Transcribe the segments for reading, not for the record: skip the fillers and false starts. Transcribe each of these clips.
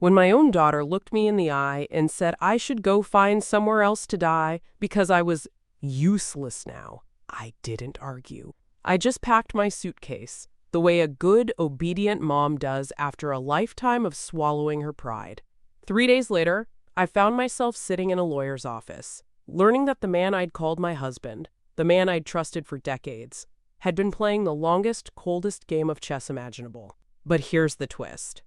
When my own daughter looked me in the eye and said I should go find somewhere else to die because I was useless now, I didn't argue. I just packed my suitcase, the way a good, obedient mom does after a lifetime of swallowing her pride. 3 days later, I found myself sitting in a lawyer's office, learning that the man I'd called my husband, the man I'd trusted for decades, had been playing the longest, coldest game of chess imaginable. But here's the twist.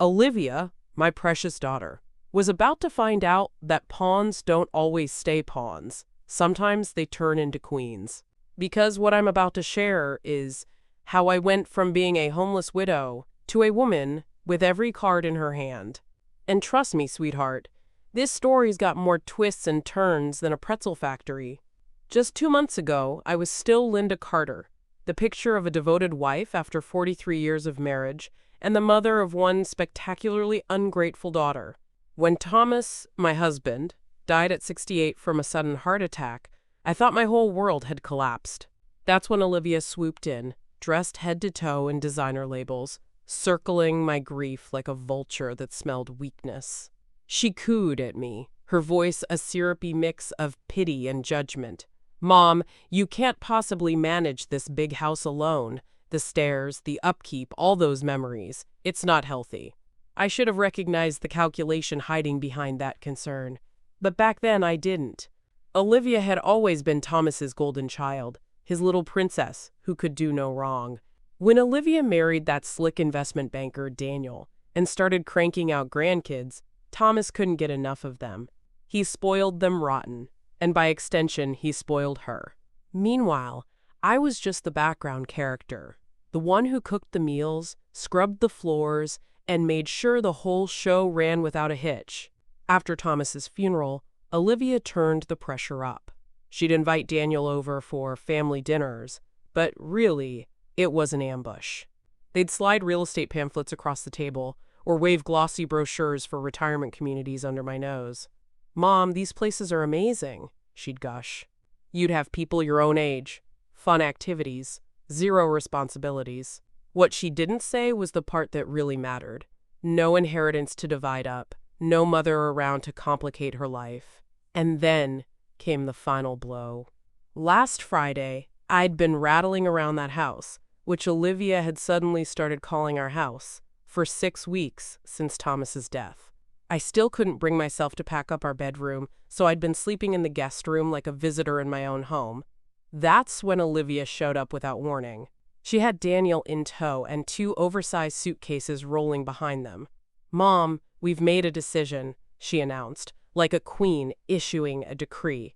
Olivia, my precious daughter, was about to find out that pawns don't always stay pawns. Sometimes they turn into queens. Because what I'm about to share is how I went from being a homeless widow to a woman with every card in her hand. And trust me, sweetheart, this story's got more twists and turns than a pretzel factory. Just 2 months ago, I was still Linda Carter, the picture of a devoted wife after 43 years of marriage and the mother of one spectacularly ungrateful daughter. When Thomas, my husband, died at 68 from a sudden heart attack, I thought my whole world had collapsed. That's when Olivia swooped in, dressed head to toe in designer labels, circling my grief like a vulture that smelled weakness. She cooed at me, her voice a syrupy mix of pity and judgment. "Mom, you can't possibly manage this big house alone. The stairs, the upkeep, all those memories. It's not healthy." I should have recognized the calculation hiding behind that concern. But back then I didn't. Olivia had always been Thomas's golden child, his little princess who could do no wrong. When Olivia married that slick investment banker, Daniel, and started cranking out grandkids, Thomas couldn't get enough of them. He spoiled them rotten, and by extension, he spoiled her. Meanwhile, I was just the background character, the one who cooked the meals, scrubbed the floors, and made sure the whole show ran without a hitch. After Thomas's funeral, Olivia turned the pressure up. She'd invite Daniel over for family dinners, but really, it was an ambush. They'd slide real estate pamphlets across the table or wave glossy brochures for retirement communities under my nose. "Mom, these places are amazing," she'd gush. "You'd have people your own age, fun activities, zero responsibilities." What she didn't say was the part that really mattered. No inheritance to divide up, no mother around to complicate her life. And then came the final blow. Last Friday, I'd been rattling around that house, which Olivia had suddenly started calling our house, for 6 weeks since Thomas's death. I still couldn't bring myself to pack up our bedroom, so I'd been sleeping in the guest room like a visitor in my own home. That's when Olivia showed up without warning. She had Daniel in tow and 2 oversized suitcases rolling behind them. "Mom, we've made a decision," she announced, like a queen issuing a decree.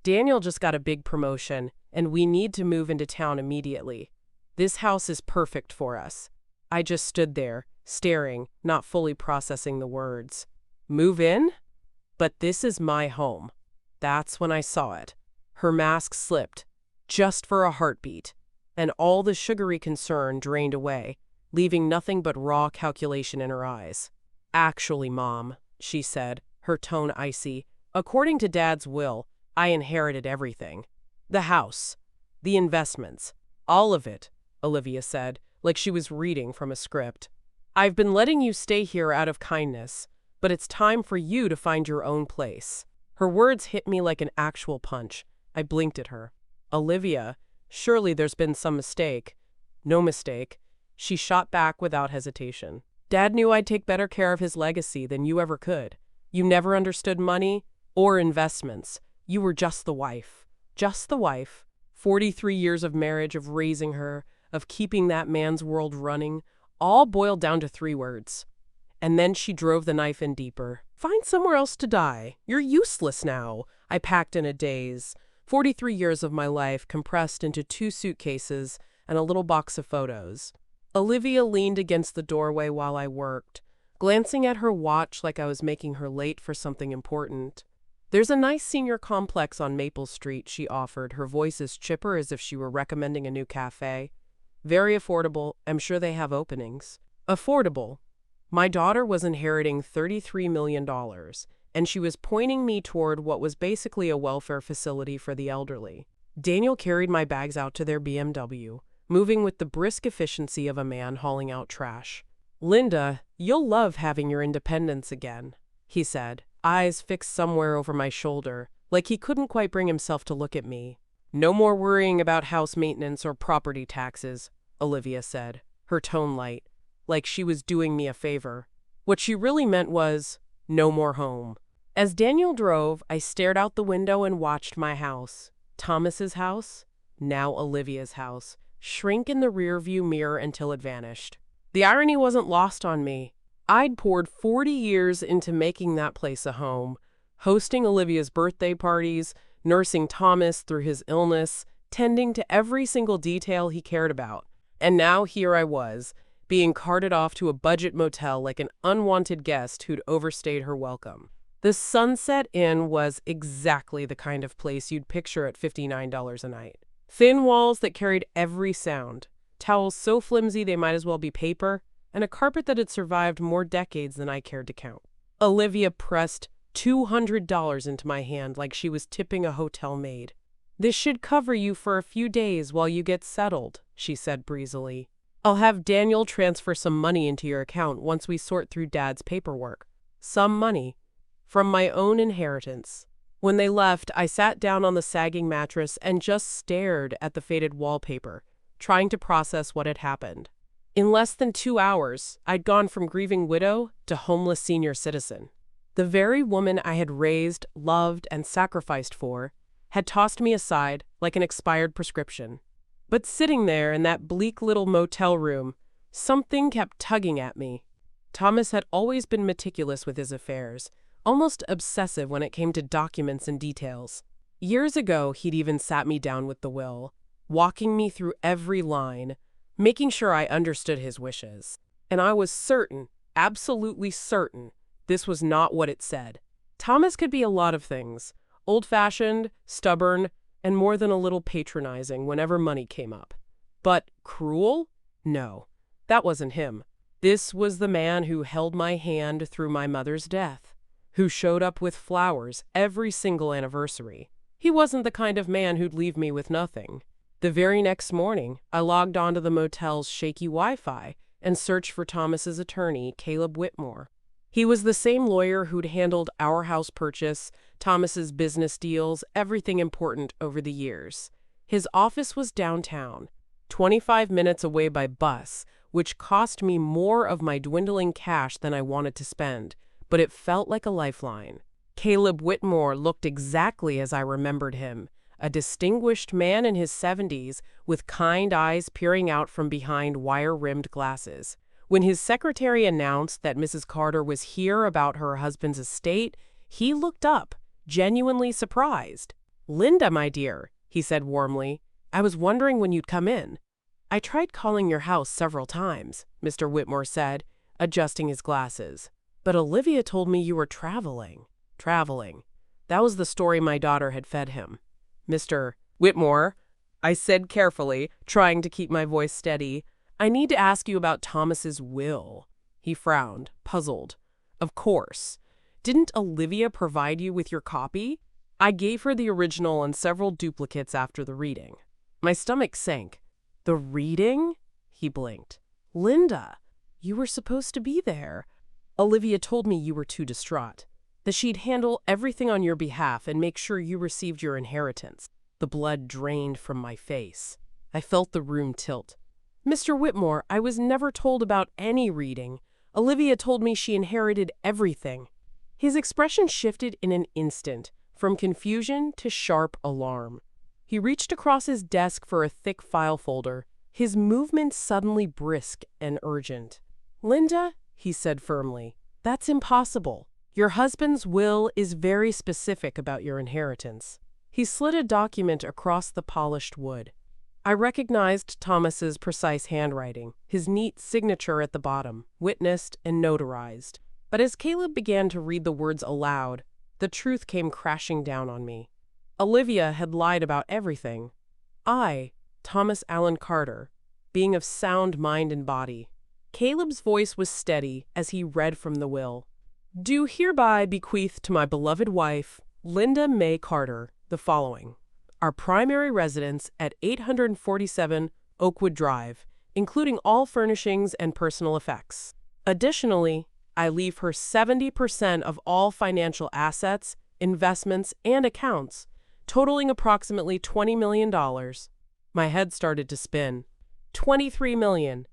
"Daniel just got a big promotion, and we need to move into town immediately. This house is perfect for us." I just stood there, staring, not fully processing the words. Move in? But this is my home. That's when I saw it. Her mask slipped, just for a heartbeat, and all the sugary concern drained away, leaving nothing but raw calculation in her eyes. "Actually, Mom," she said, her tone icy, "according to Dad's will, I inherited everything. The house, the investments, all of it," Olivia said, like she was reading from a script. "I've been letting you stay here out of kindness, but it's time for you to find your own place." Her words hit me like an actual punch. I blinked at her. "Olivia, surely there's been some mistake." "No mistake," she shot back without hesitation. "Dad knew I'd take better care of his legacy than you ever could. You never understood money or investments. You were just the wife. Just the wife. 43 years of marriage, of raising her, of keeping that man's world running, all boiled down to 3 words. And then she drove the knife in deeper. Find somewhere else to die. You're useless now." I packed in a daze. 43 years of my life compressed into 2 suitcases and a little box of photos. Olivia leaned against the doorway while I worked, glancing at her watch like I was making her late for something important. "There's a nice senior complex on Maple Street," she offered, her voice as chipper as if she were recommending a new cafe. "Very affordable. I'm sure they have openings." Affordable. My daughter was inheriting $33 million, and she was pointing me toward what was basically a welfare facility for the elderly. Daniel carried my bags out to their BMW, moving with the brisk efficiency of a man hauling out trash. "Linda, you'll love having your independence again," he said, eyes fixed somewhere over my shoulder, like he couldn't quite bring himself to look at me. "No more worrying about house maintenance or property taxes," Olivia said, her tone light, like she was doing me a favor. What she really meant was, no more home. As Daniel drove, I stared out the window and watched my house, Thomas's house, now Olivia's house, shrink in the rearview mirror until it vanished. The irony wasn't lost on me. I'd poured 40 years into making that place a home, hosting Olivia's birthday parties, nursing Thomas through his illness, tending to every single detail he cared about. And now here I was, being carted off to a budget motel like an unwanted guest who'd overstayed her welcome. The Sunset Inn was exactly the kind of place you'd picture at $59 a night. Thin walls that carried every sound, towels so flimsy they might as well be paper, and a carpet that had survived more decades than I cared to count. Olivia pressed $200 into my hand like she was tipping a hotel maid. "This should cover you for a few days while you get settled," she said breezily. "I'll have Daniel transfer some money into your account once we sort through Dad's paperwork. Some money. From my own inheritance." When they left, I sat down on the sagging mattress and just stared at the faded wallpaper, trying to process what had happened. In less than 2 hours, I'd gone from grieving widow to homeless senior citizen. The very woman I had raised, loved, and sacrificed for had tossed me aside like an expired prescription. But sitting there in that bleak little motel room, something kept tugging at me. Thomas had always been meticulous with his affairs, almost obsessive when it came to documents and details. Years ago, he'd even sat me down with the will, walking me through every line, making sure I understood his wishes. And I was certain, absolutely certain, this was not what it said. Thomas could be a lot of things, old-fashioned, stubborn, and more than a little patronizing whenever money came up. But cruel? No, that wasn't him. This was the man who held my hand through my mother's death, who showed up with flowers every single anniversary. He wasn't the kind of man who'd leave me with nothing. The very next morning, I logged onto the motel's shaky Wi-Fi and searched for Thomas's attorney, Caleb Whitmore. He was the same lawyer who'd handled our house purchase, Thomas's business deals, everything important over the years. His office was downtown, 25 minutes away by bus, which cost me more of my dwindling cash than I wanted to spend, but it felt like a lifeline. Caleb Whitmore looked exactly as I remembered him, a distinguished man in his 70s with kind eyes peering out from behind wire-rimmed glasses. When his secretary announced that Mrs. Carter was here about her husband's estate, he looked up, genuinely surprised. "Linda, my dear," he said warmly, "I was wondering when you'd come in." "I tried calling your house several times," Mr. Whitmore said, adjusting his glasses. "But Olivia told me you were traveling." Traveling. That was the story my daughter had fed him. "Mr. Whitmore," I said carefully, trying to keep my voice steady, "I need to ask you about Thomas's will." He frowned, puzzled. "Of course. Didn't Olivia provide you with your copy?" I gave her the original and several duplicates after the reading. My stomach sank. "The reading?" He blinked. "Linda, you were supposed to be there. Olivia told me you were too distraught, that she'd handle everything on your behalf and make sure you received your inheritance." The blood drained from my face. I felt the room tilt. "Mr. Whitmore, I was never told about any reading. Olivia told me she inherited everything." His expression shifted in an instant, from confusion to sharp alarm. He reached across his desk for a thick file folder, his movements suddenly brisk and urgent. "Linda," he said firmly, "that's impossible. Your husband's will is very specific about your inheritance." He slid a document across the polished wood. I recognized Thomas's precise handwriting, his neat signature at the bottom, witnessed and notarized. But as Caleb began to read the words aloud, the truth came crashing down on me. Olivia had lied about everything. I, Thomas Allen Carter, being of sound mind and body. Caleb's voice was steady as he read from the will. "Do hereby bequeath to my beloved wife, Linda May Carter, the following. Our primary residence at 847 Oakwood Drive, including all furnishings and personal effects. Additionally, I leave her 70% of all financial assets, investments, and accounts, totaling approximately $20 million. My head started to spin. $23 million.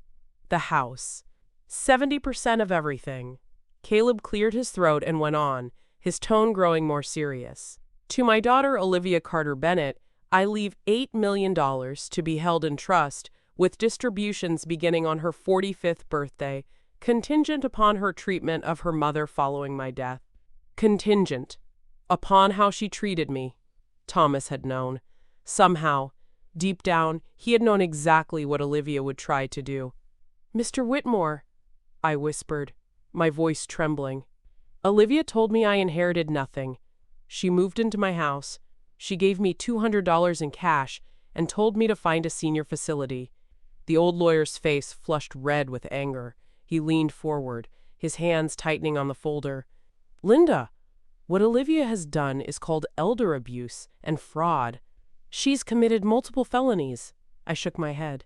The house. 70% of everything. Caleb cleared his throat and went on, his tone growing more serious. To my daughter Olivia Carter Bennett, I leave $8 million to be held in trust, with distributions beginning on her 45th birthday, contingent upon her treatment of her mother following my death. Contingent upon how she treated me. Thomas had known. Somehow, deep down, he had known exactly what Olivia would try to do. "Mr. Whitmore," I whispered, my voice trembling. Olivia told me I inherited nothing. She moved into my house. She gave me $200 in cash and told me to find a senior facility. The old lawyer's face flushed red with anger. He leaned forward, his hands tightening on the folder. "Linda, what Olivia has done is called elder abuse and fraud. She's committed multiple felonies." I shook my head.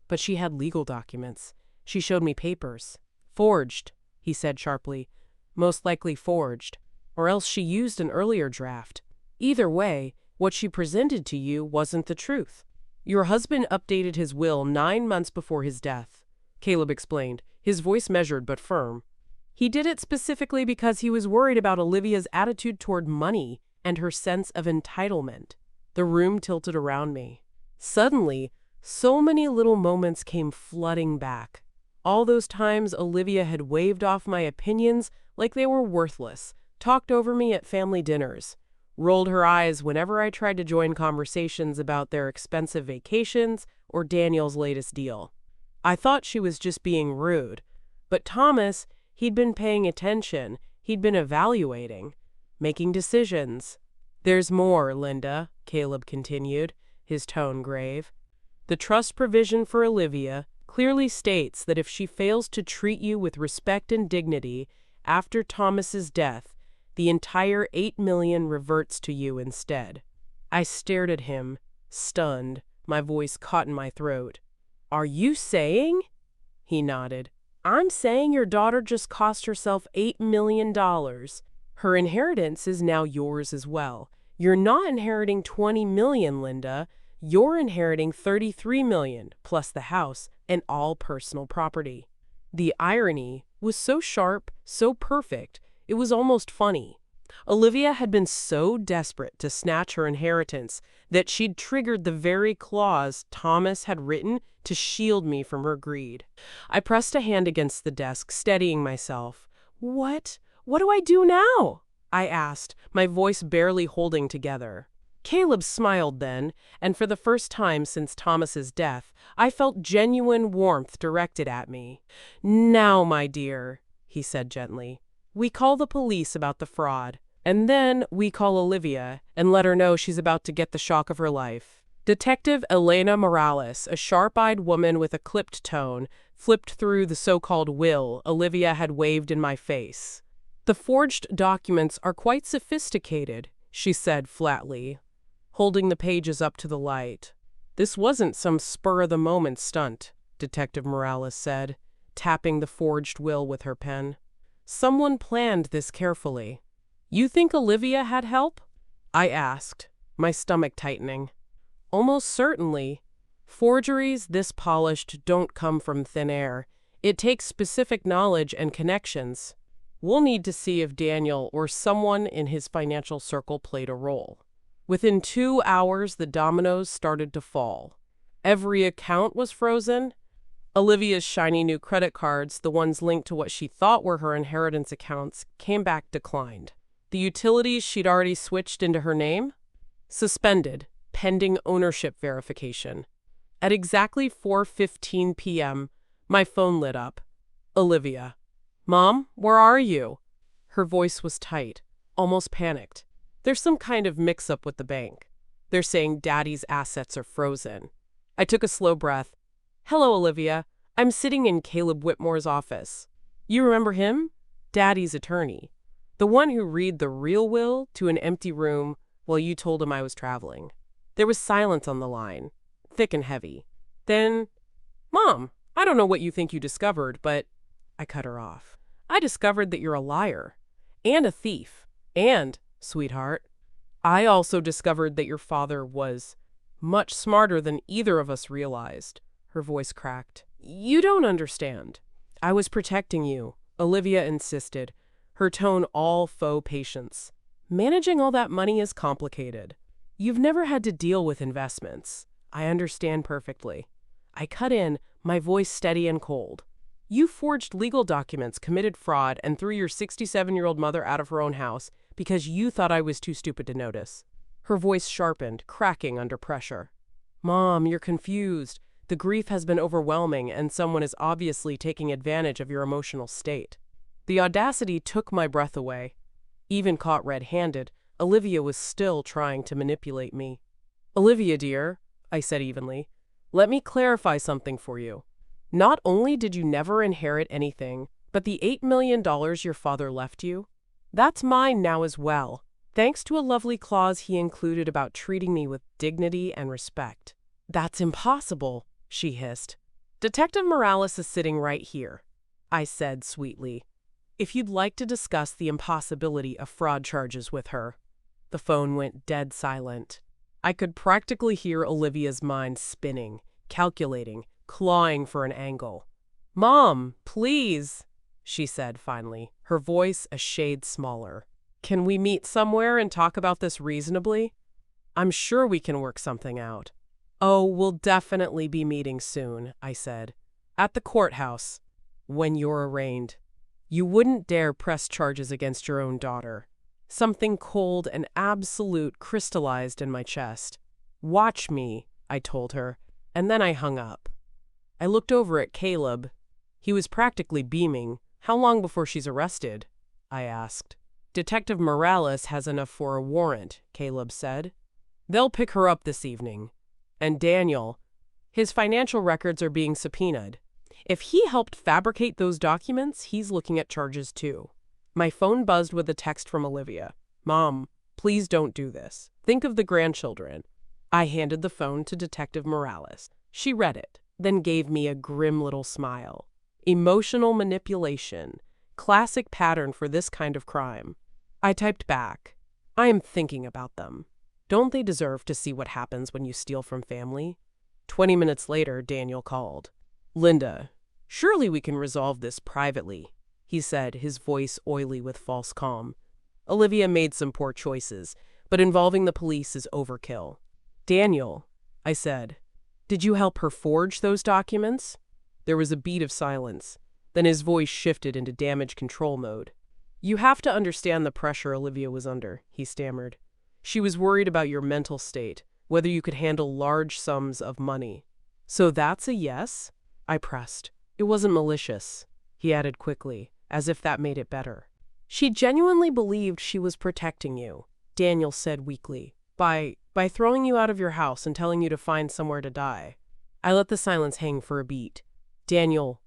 "But she had legal documents. She showed me papers." "Forged," he said sharply. "Most likely forged. Or else she used an earlier draft. Either way, what she presented to you wasn't the truth. Your husband updated his will 9 months before his death," Caleb explained, his voice measured but firm. "He did it specifically because he was worried about Olivia's attitude toward money and her sense of entitlement." The room tilted around me. Suddenly, so many little moments came flooding back. All those times Olivia had waved off my opinions like they were worthless, talked over me at family dinners, rolled her eyes whenever I tried to join conversations about their expensive vacations or Daniel's latest deal. I thought she was just being rude. But Thomas, he'd been paying attention, he'd been evaluating, making decisions. "There's more, Linda," Caleb continued, his tone grave. "The trust provision for Olivia clearly states that if she fails to treat you with respect and dignity after Thomas's death, the entire $8 million reverts to you instead." I stared at him, stunned, my voice caught in my throat. "Are you saying?" He nodded. "I'm saying your daughter just cost herself $8 million. Her inheritance is now yours as well. You're not inheriting $20 million, Linda. You're inheriting $33 million, plus the house and all personal property." The irony was so sharp, so perfect, it was almost funny. Olivia had been so desperate to snatch her inheritance that she'd triggered the very clause Thomas had written to shield me from her greed. I pressed a hand against the desk, steadying myself. What do I do now?" I asked, my voice barely holding together. Caleb smiled then, and for the first time since Thomas's death, I felt genuine warmth directed at me. "Now, my dear," he said gently, "we call the police about the fraud, and then we call Olivia and let her know she's about to get the shock of her life." Detective Elena Morales, a sharp-eyed woman with a clipped tone, flipped through the so-called will Olivia had waved in my face. "The forged documents are quite sophisticated," she said flatly, holding the pages up to the light. "This wasn't some spur-of-the-moment stunt," Detective Morales said, tapping the forged will with her pen. "Someone planned this carefully." "You think Olivia had help?" I asked, my stomach tightening. "Almost certainly. Forgeries this polished don't come from thin air. It takes specific knowledge and connections. We'll need to see if Daniel or someone in his financial circle played a role." Within 2 hours, the dominoes started to fall. Every account was frozen. Olivia's shiny new credit cards, the ones linked to what she thought were her inheritance accounts, came back declined. The utilities she'd already switched into her name? Suspended, pending ownership verification. At exactly 4:15 p.m., my phone lit up. Olivia. "Mom, where are you?" Her voice was tight, almost panicked. "There's some kind of mix-up with the bank. They're saying Daddy's assets are frozen." I took a slow breath. "Hello, Olivia. I'm sitting in Caleb Whitmore's office. You remember him? Daddy's attorney. The one who read the real will to an empty room while you told him I was traveling." There was silence on the line, thick and heavy. Then, "Mom, I don't know what you think you discovered, but I cut her off. I discovered that you're a liar. And a thief. And, sweetheart, I also discovered that your father was much smarter than either of us realized. Her voice cracked. You don't understand. I was protecting you, Olivia insisted, her tone all faux patience. Managing all that money is complicated. You've never had to deal with investments. I understand perfectly. I cut in, my voice steady and cold. You forged legal documents, committed fraud, and threw your 67-year-old mother out of her own house because you thought I was too stupid to notice. Her voice sharpened, cracking under pressure. Mom, you're confused. The grief has been overwhelming, and someone is obviously taking advantage of your emotional state. The audacity took my breath away. Even caught red-handed, Olivia was still trying to manipulate me. Olivia, dear, I said evenly, let me clarify something for you. Not only did you never inherit anything, but the $8 million your father left you, that's mine now as well, thanks to a lovely clause he included about treating me with dignity and respect. That's impossible, she hissed. Detective Morales is sitting right here, I said sweetly. If you'd like to discuss the impossibility of fraud charges with her. The phone went dead silent. I could practically hear Olivia's mind spinning, calculating, clawing for an angle. Mom, please, she said finally, her voice a shade smaller. Can we meet somewhere and talk about this reasonably? I'm sure we can work something out. Oh, we'll definitely be meeting soon, I said. At the courthouse. When you're arraigned. You wouldn't dare press charges against your own daughter. Something cold and absolute crystallized in my chest. Watch me, I told her, and then I hung up. I looked over at Caleb. He was practically beaming. How long before she's arrested? I asked. Detective Morales has enough for a warrant, Caleb said. They'll pick her up this evening. And Daniel, his financial records are being subpoenaed. If he helped fabricate those documents, he's looking at charges too. My phone buzzed with a text from Olivia. Mom, please don't do this. Think of the grandchildren. I handed the phone to Detective Morales. She read it, then gave me a grim little smile. Emotional manipulation. Classic pattern for this kind of crime. I typed back. I am thinking about them. Don't they deserve to see what happens when you steal from family? 20 minutes later, Daniel called. Linda, surely we can resolve this privately, he said, his voice oily with false calm. Olivia made some poor choices, but involving the police is overkill. Daniel, I said, did you help her forge those documents? There was a beat of silence. Then his voice shifted into damage control mode. You have to understand the pressure Olivia was under, he stammered. She was worried about your mental state, whether you could handle large sums of money. So that's a yes? I pressed. It wasn't malicious, he added quickly, as if that made it better. She genuinely believed she was protecting you, Daniel said weakly, by throwing you out of your house and telling you to find somewhere to die. I let the silence hang for a beat. Daniel,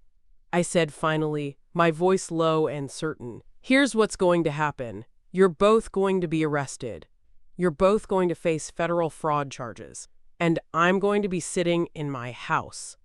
I said finally, my voice low and certain, here's what's going to happen. You're both going to be arrested. You're both going to face federal fraud charges. And I'm going to be sitting in my house,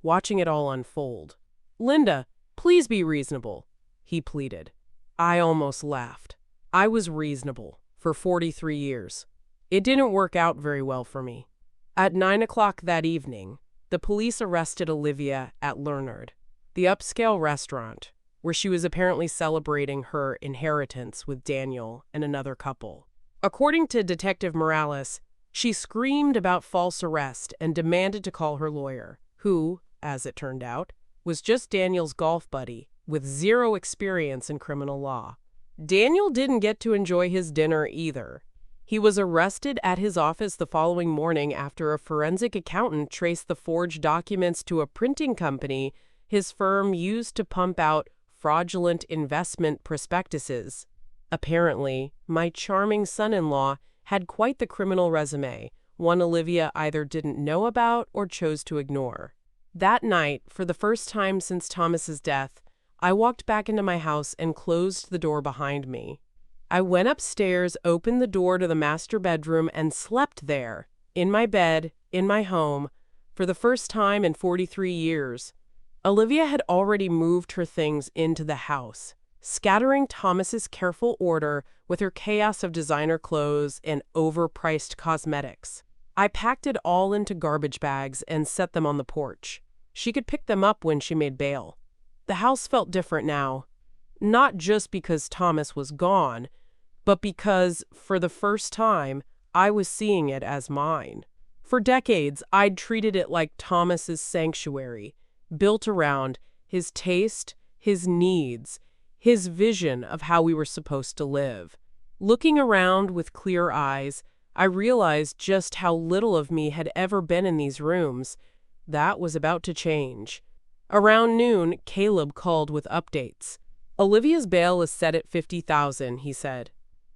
watching it all unfold. Linda, please be reasonable, he pleaded. I almost laughed. I was reasonable for 43 years. It didn't work out very well for me. At 9 o'clock that evening, the police arrested Olivia at Leonard, the upscale restaurant, where she was apparently celebrating her inheritance with Daniel and another couple. According to Detective Morales, she screamed about false arrest and demanded to call her lawyer, who, as it turned out, was just Daniel's golf buddy with zero experience in criminal law. Daniel didn't get to enjoy his dinner either. He was arrested at his office the following morning after a forensic accountant traced the forged documents to a printing company his firm used to pump out fraudulent investment prospectuses. Apparently, my charming son-in-law had quite the criminal resume, one Olivia either didn't know about or chose to ignore. That night, for the first time since Thomas's death, I walked back into my house and closed the door behind me. I went upstairs, opened the door to the master bedroom, and slept there, in my bed, in my home, for the first time in 43 years. Olivia had already moved her things into the house, scattering Thomas's careful order with her chaos of designer clothes and overpriced cosmetics. I packed it all into garbage bags and set them on the porch. She could pick them up when she made bail. The house felt different now, not just because Thomas was gone, but because, for the first time, I was seeing it as mine. For decades, I'd treated it like Thomas's sanctuary, built around his taste, his needs, his vision of how we were supposed to live. Looking around with clear eyes, I realized just how little of me had ever been in these rooms. That was about to change. Around noon, Caleb called with updates. Olivia's bail is set at $50,000, he said.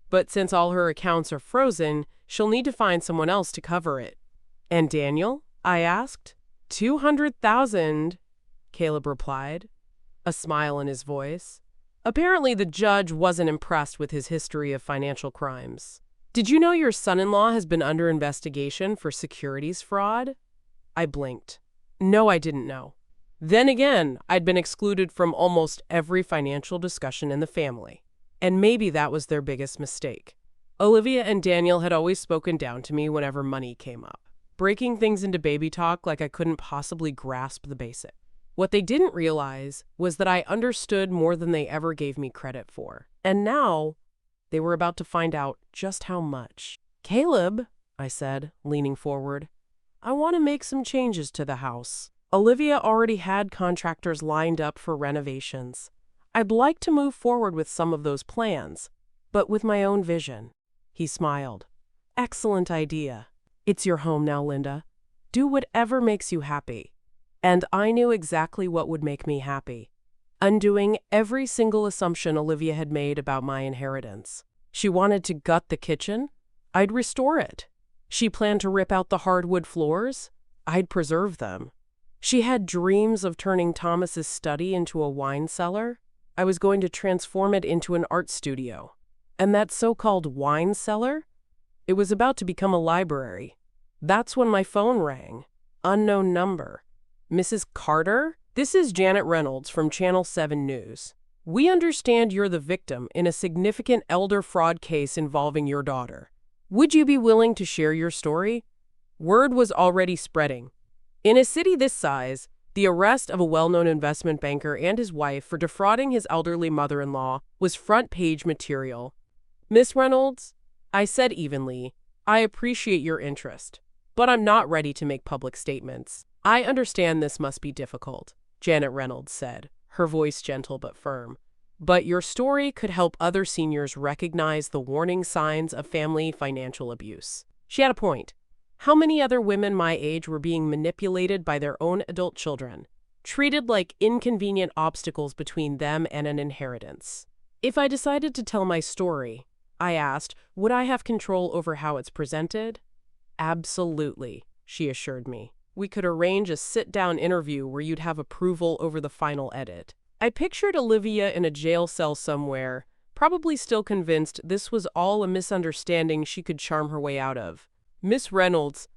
But since all her accounts are frozen, she'll need to find someone else to cover it. And Daniel? I asked. $200,000, Caleb replied, a smile in his voice. Apparently the judge wasn't impressed with his history of financial crimes. Did you know your son-in-law has been under investigation for securities fraud? I blinked. No, I didn't know. Then again, I'd been excluded from almost every financial discussion in the family. And maybe that was their biggest mistake. Olivia and Daniel had always spoken down to me whenever money came up, breaking things into baby talk like I couldn't possibly grasp the basics. What they didn't realize was that I understood more than they ever gave me credit for. And now, they were about to find out just how much. Caleb, I said, leaning forward, I want to make some changes to the house. Olivia already had contractors lined up for renovations. I'd like to move forward with some of those plans, but with my own vision. He smiled. Excellent idea. It's your home now, Linda. Do whatever makes you happy. And I knew exactly what would make me happy. Undoing every single assumption Olivia had made about my inheritance. She wanted to gut the kitchen. I'd restore it. She planned to rip out the hardwood floors. I'd preserve them. She had dreams of turning Thomas's study into a wine cellar. I was going to transform it into an art studio. And that so-called wine cellar? It was about to become a library. That's when my phone rang. Unknown number. Mrs. Carter? This is Janet Reynolds from Channel 7 News. We understand you're the victim in a significant elder fraud case involving your daughter. Would you be willing to share your story? Word was already spreading. In a city this size, the arrest of a well-known investment banker and his wife for defrauding his elderly mother-in-law was front-page material. Miss Reynolds, I said evenly, I appreciate your interest, but I'm not ready to make public statements. I understand this must be difficult, Janet Reynolds said, her voice gentle but firm. But your story could help other seniors recognize the warning signs of family financial abuse. She had a point. How many other women my age were being manipulated by their own adult children, treated like inconvenient obstacles between them and an inheritance? If I decided to tell my story, I asked, would I have control over how it's presented? Absolutely, she assured me. We could arrange a sit-down interview where you'd have approval over the final edit. I pictured Olivia in a jail cell somewhere, probably still convinced this was all a misunderstanding she could charm her way out of. Miss Reynolds,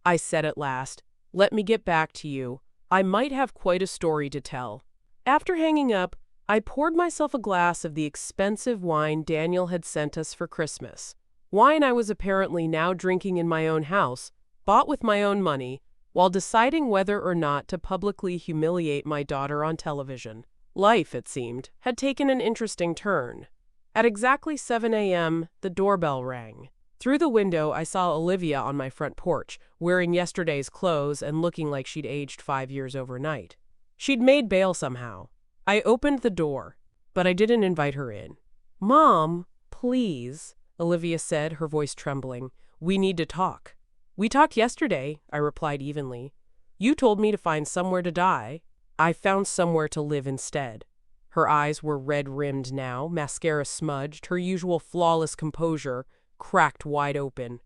I said at last, let me get back to you. I might have quite a story to tell. After hanging up, I poured myself a glass of the expensive wine Daniel had sent us for Christmas. Wine I was apparently now drinking in my own house, bought with my own money, while deciding whether or not to publicly humiliate my daughter on television. Life, it seemed, had taken an interesting turn. At exactly 7 a.m., the doorbell rang. Through the window, I saw Olivia on my front porch, wearing yesterday's clothes and looking like she'd aged 5 years overnight. She'd made bail somehow. I opened the door, but I didn't invite her in. Mom, please, Olivia said, her voice trembling. We need to talk. We talked yesterday, I replied evenly. You told me to find somewhere to die. I found somewhere to live instead. Her eyes were red-rimmed now, mascara smudged, her usual flawless composure cracked wide open.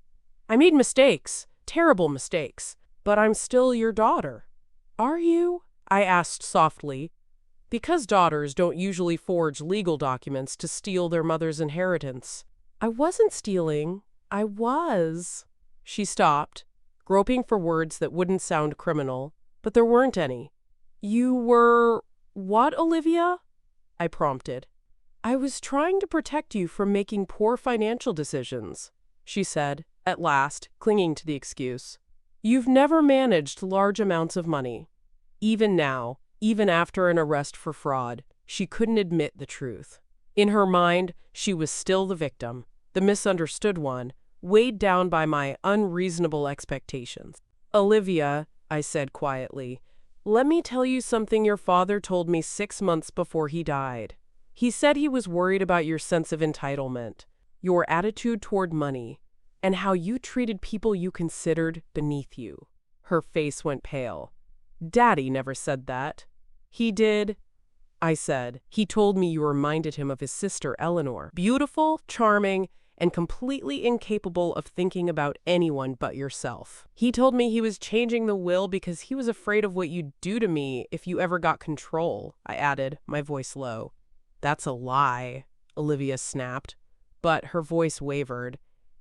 I made mistakes, terrible mistakes, but I'm still your daughter. Are you? I asked softly. Because daughters don't usually forge legal documents to steal their mother's inheritance. I wasn't stealing. I was. She stopped, groping for words that wouldn't sound criminal, but there weren't any. You were what, Olivia? I prompted. I was trying to protect you from making poor financial decisions, she said, at last, clinging to the excuse. You've never managed large amounts of money. Even now, even after an arrest for fraud, she couldn't admit the truth. In her mind, she was still the victim, the misunderstood one, weighed down by my unreasonable expectations. Olivia, I said quietly, let me tell you something your father told me 6 months before he died. He said he was worried about your sense of entitlement, your attitude toward money, and how you treated people you considered beneath you. Her face went pale. Daddy never said that. He did, I said. He told me you reminded him of his sister Eleanor. Beautiful, charming, and completely incapable of thinking about anyone but yourself. He told me he was changing the will because he was afraid of what you'd do to me if you ever got control, I added, my voice low. That's a lie, Olivia snapped, but her voice wavered.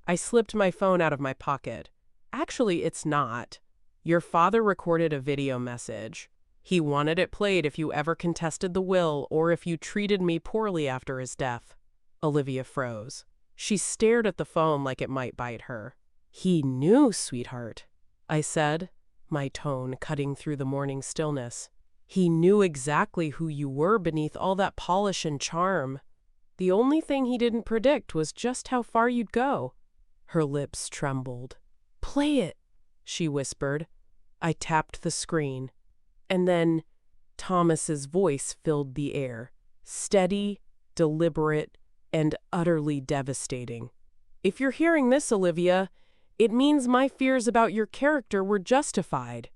I slipped my phone out of my pocket. Actually, it's not. Your father recorded a video message. He wanted it played if you ever contested the will or if you treated me poorly after his death. Olivia froze. She stared at the phone like it might bite her. He knew, sweetheart, I said, my tone cutting through the morning stillness. He knew exactly who you were beneath all that polish and charm. The only thing he didn't predict was just how far you'd go. Her lips trembled. Play it, she whispered. I tapped the screen. And then Thomas's voice filled the air, steady, deliberate, and utterly devastating. If you're hearing this, Olivia, it means my fears about your character were justified.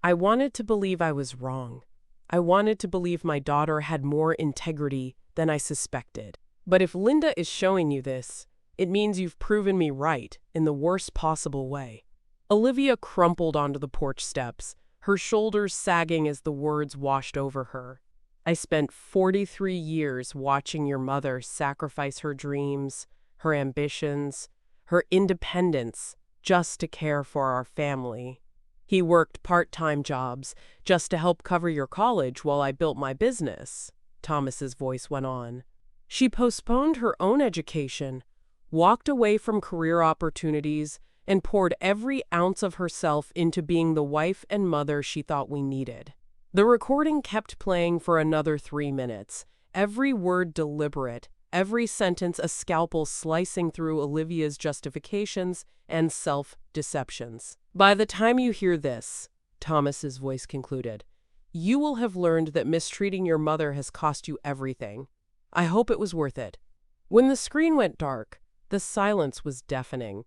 I wanted to believe I was wrong. I wanted to believe my daughter had more integrity than I suspected. But if Linda is showing you this, it means you've proven me right in the worst possible way. Olivia crumpled onto the porch steps, her shoulders sagging as the words washed over her. I spent 43 years watching your mother sacrifice her dreams, her ambitions, her independence, just to care for our family. He worked part-time jobs just to help cover your college while I built my business, Thomas's voice went on. She postponed her own education, walked away from career opportunities, and poured every ounce of herself into being the wife and mother she thought we needed. The recording kept playing for another 3 minutes, every word deliberate, every sentence a scalpel slicing through Olivia's justifications and self-deceptions. By the time you hear this, Thomas's voice concluded, you will have learned that mistreating your mother has cost you everything. I hope it was worth it. When the screen went dark, the silence was deafening.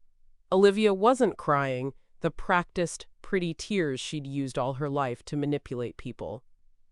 Olivia wasn't crying, the practiced, pretty tears she'd used all her life to manipulate people.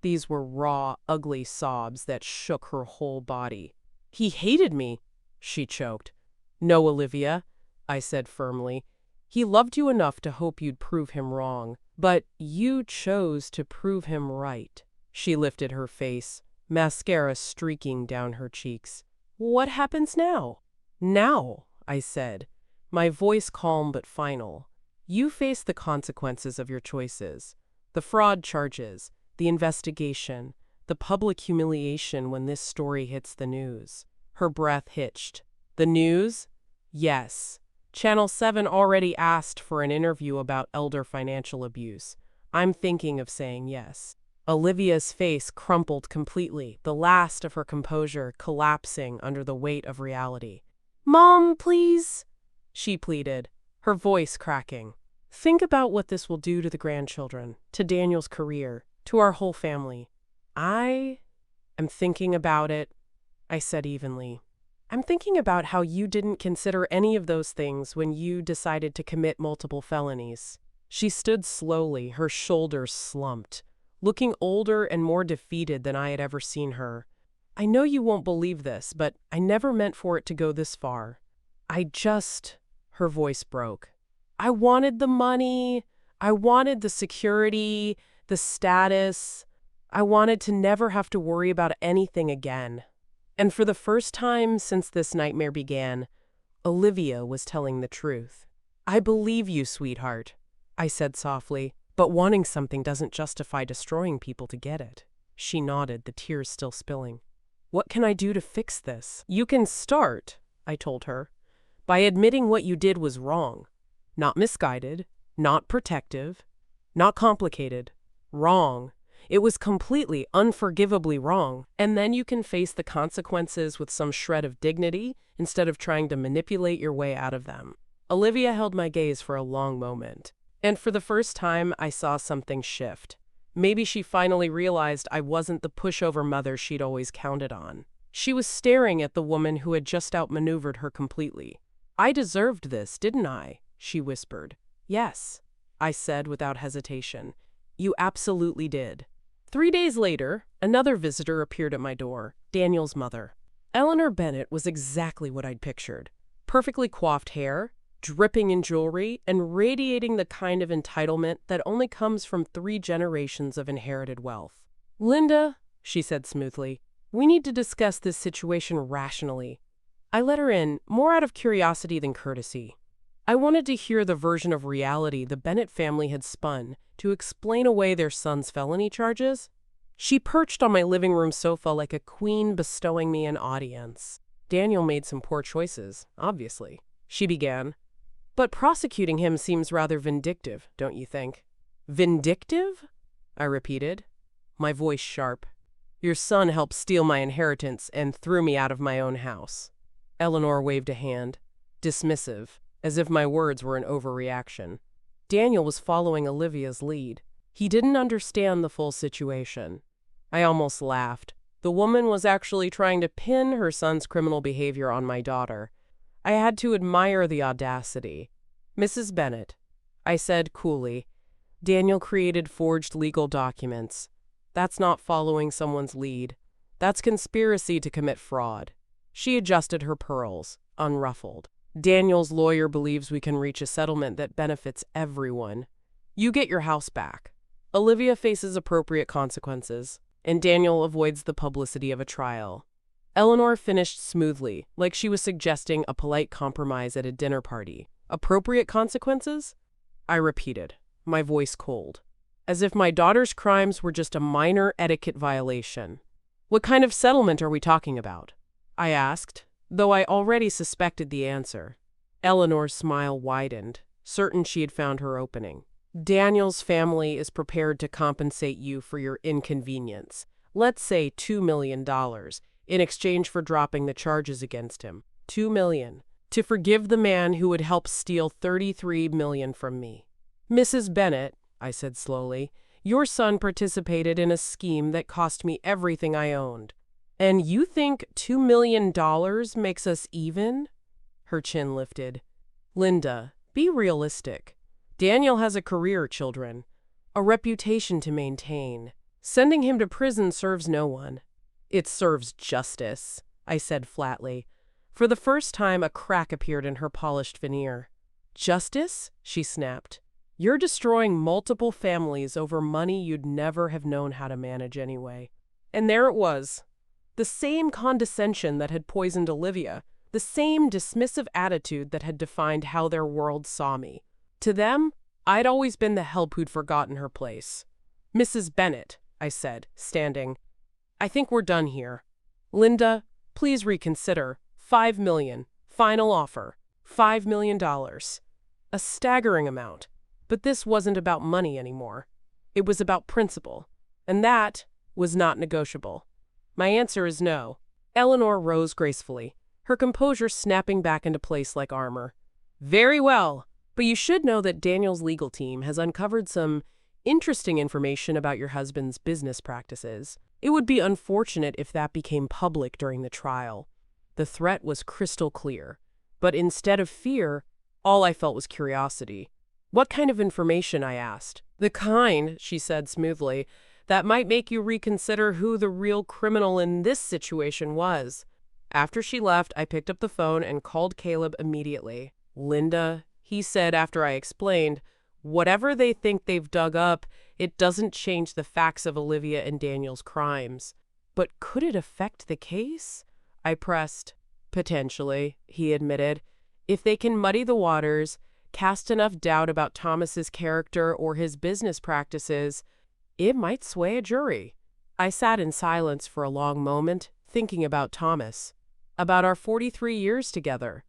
These were raw, ugly sobs that shook her whole body. He hated me, she choked. No, Olivia, I said firmly. He loved you enough to hope you'd prove him wrong, but you chose to prove him right. She lifted her face, mascara streaking down her cheeks. What happens now? Now, I said, my voice calm but final. You face the consequences of your choices. The fraud charges, the investigation, the public humiliation when this story hits the news. Her breath hitched. The news? Yes. Channel 7 already asked for an interview about elder financial abuse. I'm thinking of saying yes. Olivia's face crumpled completely, the last of her composure collapsing under the weight of reality. Mom, please, she pleaded, her voice cracking. Think about what this will do to the grandchildren, to Daniel's career, to our whole family. I am thinking about it, I said evenly. I'm thinking about how you didn't consider any of those things when you decided to commit multiple felonies. She stood slowly, her shoulders slumped, looking older and more defeated than I had ever seen her. I know you won't believe this, but I never meant for it to go this far. Her voice broke. I wanted the money. I wanted the security, the status. I wanted to never have to worry about anything again. And for the first time since this nightmare began, Olivia was telling the truth. I believe you, sweetheart, I said softly, But wanting something doesn't justify destroying people to get it. She nodded, the tears still spilling. What can I do to fix this? You can start, I told her, by admitting what you did was wrong. Not misguided, not protective, not complicated. Wrong. It was completely, unforgivably wrong. And then you can face the consequences with some shred of dignity instead of trying to manipulate your way out of them. Olivia held my gaze for a long moment. And for the first time, I saw something shift. Maybe she finally realized I wasn't the pushover mother she'd always counted on. She was staring at the woman who had just outmaneuvered her completely. I deserved this, didn't I? She whispered. Yes, I said without hesitation. You absolutely did. 3 days later, another visitor appeared at my door, Daniel's mother. Eleanor Bennett was exactly what I'd pictured. Perfectly coiffed hair, dripping in jewelry, and radiating the kind of entitlement that only comes from 3 generations of inherited wealth. Linda, she said smoothly, we need to discuss this situation rationally. I let her in, more out of curiosity than courtesy. I wanted to hear the version of reality the Bennett family had spun to explain away their son's felony charges. She perched on my living room sofa like a queen bestowing me an audience. Daniel made some poor choices, obviously, she began. But prosecuting him seems rather vindictive, don't you think? Vindictive? I repeated, my voice sharp. Your son helped steal my inheritance and threw me out of my own house. Eleanor waved a hand, dismissive, as if my words were an overreaction. Daniel was following Olivia's lead. He didn't understand the full situation. I almost laughed. The woman was actually trying to pin her son's criminal behavior on my daughter. I had to admire the audacity. Mrs. Bennett, I said coolly, Daniel created forged legal documents. That's not following someone's lead. That's conspiracy to commit fraud. She adjusted her pearls, unruffled. Daniel's lawyer believes we can reach a settlement that benefits everyone. You get your house back. Olivia faces appropriate consequences, and Daniel avoids the publicity of a trial. Eleanor finished smoothly, like she was suggesting a polite compromise at a dinner party. Appropriate consequences? I repeated, my voice cold, as if my daughter's crimes were just a minor etiquette violation. What kind of settlement are we talking about? I asked, though I already suspected the answer. Eleanor's smile widened, certain she had found her opening. Daniel's family is prepared to compensate you for your inconvenience. Let's say $2 million, in exchange for dropping the charges against him. $2 million. To forgive the man who would help steal $33 million from me. Mrs. Bennett, I said slowly, your son participated in a scheme that cost me everything I owned. And you think $2 million makes us even? Her chin lifted. Linda, be realistic. Daniel has a career, children. A reputation to maintain. Sending him to prison serves no one. It serves justice, I said flatly. For the first time, a crack appeared in her polished veneer. Justice? She snapped. You're destroying multiple families over money you'd never have known how to manage anyway. And there it was. The same condescension that had poisoned Olivia, the same dismissive attitude that had defined how their world saw me. To them, I'd always been the help who'd forgotten her place. Mrs. Bennett, I said, standing, I think we're done here. Linda, please reconsider. $5 million. Final offer. $5 million. A staggering amount. But this wasn't about money anymore. It was about principle. And that was not negotiable. My answer is no. Eleanor rose gracefully, her composure snapping back into place like armor. Very well, but you should know that Daniel's legal team has uncovered some interesting information about your husband's business practices. It would be unfortunate if that became public during the trial. The threat was crystal clear, but instead of fear, all I felt was curiosity. What kind of information, I asked. The kind, she said smoothly, that might make you reconsider who the real criminal in this situation was. After she left, I picked up the phone and called Caleb immediately. Linda, he said after I explained, whatever they think they've dug up, it doesn't change the facts of Olivia and Daniel's crimes. But could it affect the case? I pressed. Potentially, he admitted. If they can muddy the waters, cast enough doubt about Thomas's character or his business practices, it might sway a jury. I sat in silence for a long moment, thinking about Thomas, about our 43 years together,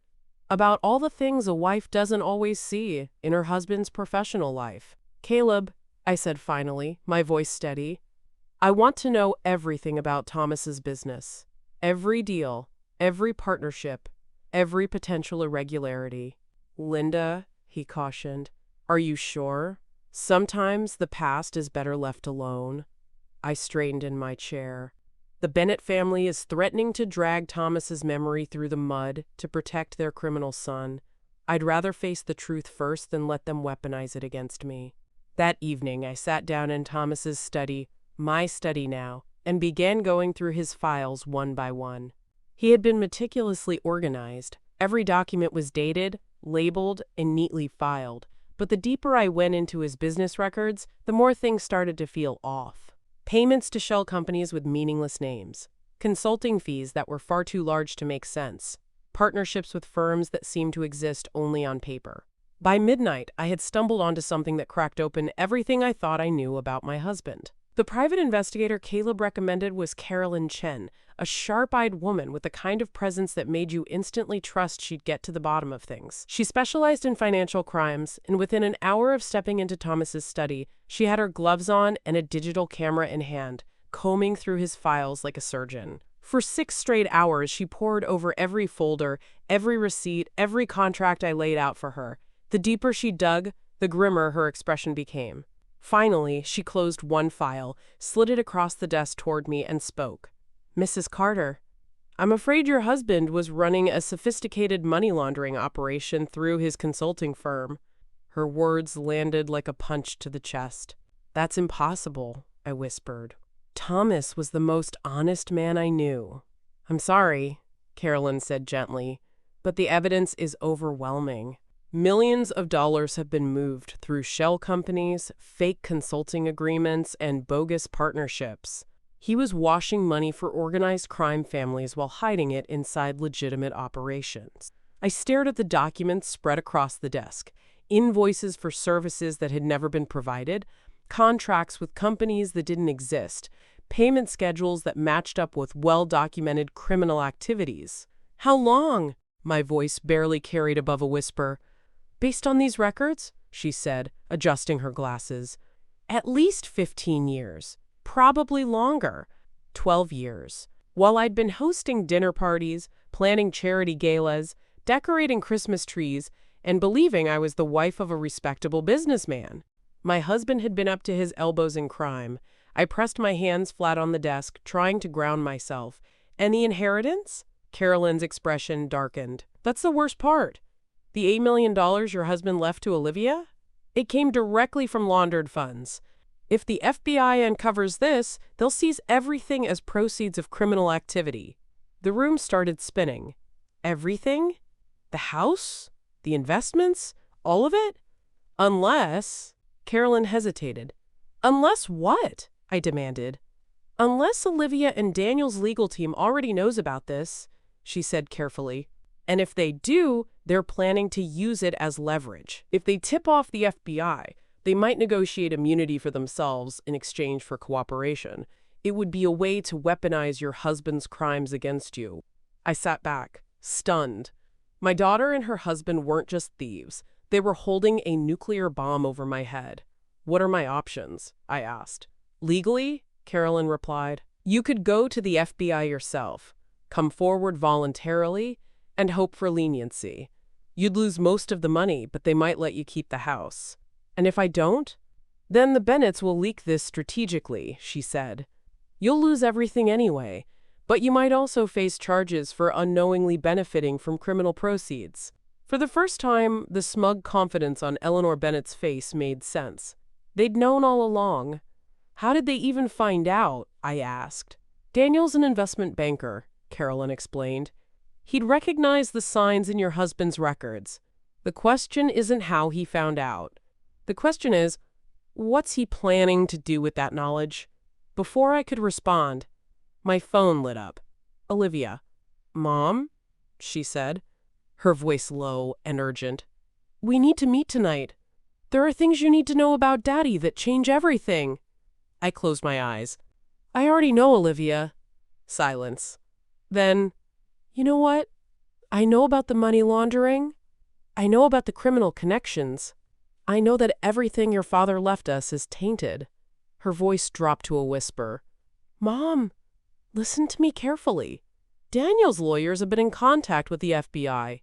about all the things a wife doesn't always see in her husband's professional life. "Caleb," I said finally, my voice steady, "I want to know everything about Thomas's business. Every deal, every partnership, every potential irregularity." "Linda," he cautioned, "are you sure? Sometimes the past is better left alone." I straightened in my chair. "The Bennett family is threatening to drag Thomas's memory through the mud to protect their criminal son. I'd rather face the truth first than let them weaponize it against me." That evening, I sat down in Thomas's study, my study now, and began going through his files one by one. He had been meticulously organized. Every document was dated, labeled, and neatly filed. But the deeper I went into his business records, the more things started to feel off. Payments to shell companies with meaningless names, consulting fees that were far too large to make sense, partnerships with firms that seemed to exist only on paper. By midnight, I had stumbled onto something that cracked open everything I thought I knew about my husband. The private investigator Caleb recommended was Carolyn Chen, a sharp-eyed woman with the kind of presence that made you instantly trust she'd get to the bottom of things. She specialized in financial crimes, and within an hour of stepping into Thomas's study, she had her gloves on and a digital camera in hand, combing through his files like a surgeon. For 6 straight hours, she pored over every folder, every receipt, every contract I laid out for her. The deeper she dug, the grimmer her expression became. Finally, she closed one file, slid it across the desk toward me, and spoke. "Mrs. Carter, I'm afraid your husband was running a sophisticated money laundering operation through his consulting firm." Her words landed like a punch to the chest. "That's impossible," I whispered. "Thomas was the most honest man I knew." "I'm sorry," Carolyn said gently, "but the evidence is overwhelming. Millions of dollars have been moved through shell companies, fake consulting agreements, and bogus partnerships. He was washing money for organized crime families while hiding it inside legitimate operations." I stared at the documents spread across the desk. Invoices for services that had never been provided, contracts with companies that didn't exist, payment schedules that matched up with well-documented criminal activities. "How long?" My voice barely carried above a whisper. "Based on these records," she said, adjusting her glasses, "at least 15 years. Probably longer. 12 years. While I'd been hosting dinner parties, planning charity galas, decorating Christmas trees, and believing I was the wife of a respectable businessman. My husband had been up to his elbows in crime. I pressed my hands flat on the desk, trying to ground myself. "And the inheritance?" Carolyn's expression darkened. "That's the worst part. The $8 million your husband left to Olivia? It came directly from laundered funds. If the FBI uncovers this, they'll seize everything as proceeds of criminal activity." The room started spinning. "Everything? The house? The investments? All of it? Unless—" Carolyn hesitated. "Unless what?" I demanded. "Unless Olivia and Daniel's legal team already knows about this," she said carefully. "And if they do, they're planning to use it as leverage. If they tip off the FBI, they might negotiate immunity for themselves in exchange for cooperation. It would be a way to weaponize your husband's crimes against you." I sat back, stunned. My daughter and her husband weren't just thieves. They were holding a nuclear bomb over my head. "What are my options?" I asked. "Legally," Carolyn replied, "you could go to the FBI yourself, come forward voluntarily, and hope for leniency. You'd lose most of the money, but they might let you keep the house." "And if I don't?" "Then the Bennetts will leak this strategically," she said. "You'll lose everything anyway, but you might also face charges for unknowingly benefiting from criminal proceeds." For the first time, the smug confidence on Eleanor Bennett's face made sense. They'd known all along. "How did they even find out?" I asked. "Daniel's an investment banker," Carolyn explained. "He'd recognize the signs in your husband's records. The question isn't how he found out. The question is, what's he planning to do with that knowledge?" Before I could respond, my phone lit up. "Olivia." "Mom?" she said, her voice low and urgent. we need to meet tonight. There are things you need to know about Daddy that change everything. I closed my eyes. I already know, Olivia. Silence. Then, you know what? I know about the money laundering. I know about the criminal connections. I know that everything your father left us is tainted. Her voice dropped to a whisper. Mom, listen to me carefully. Daniel's lawyers have been in contact with the FBI.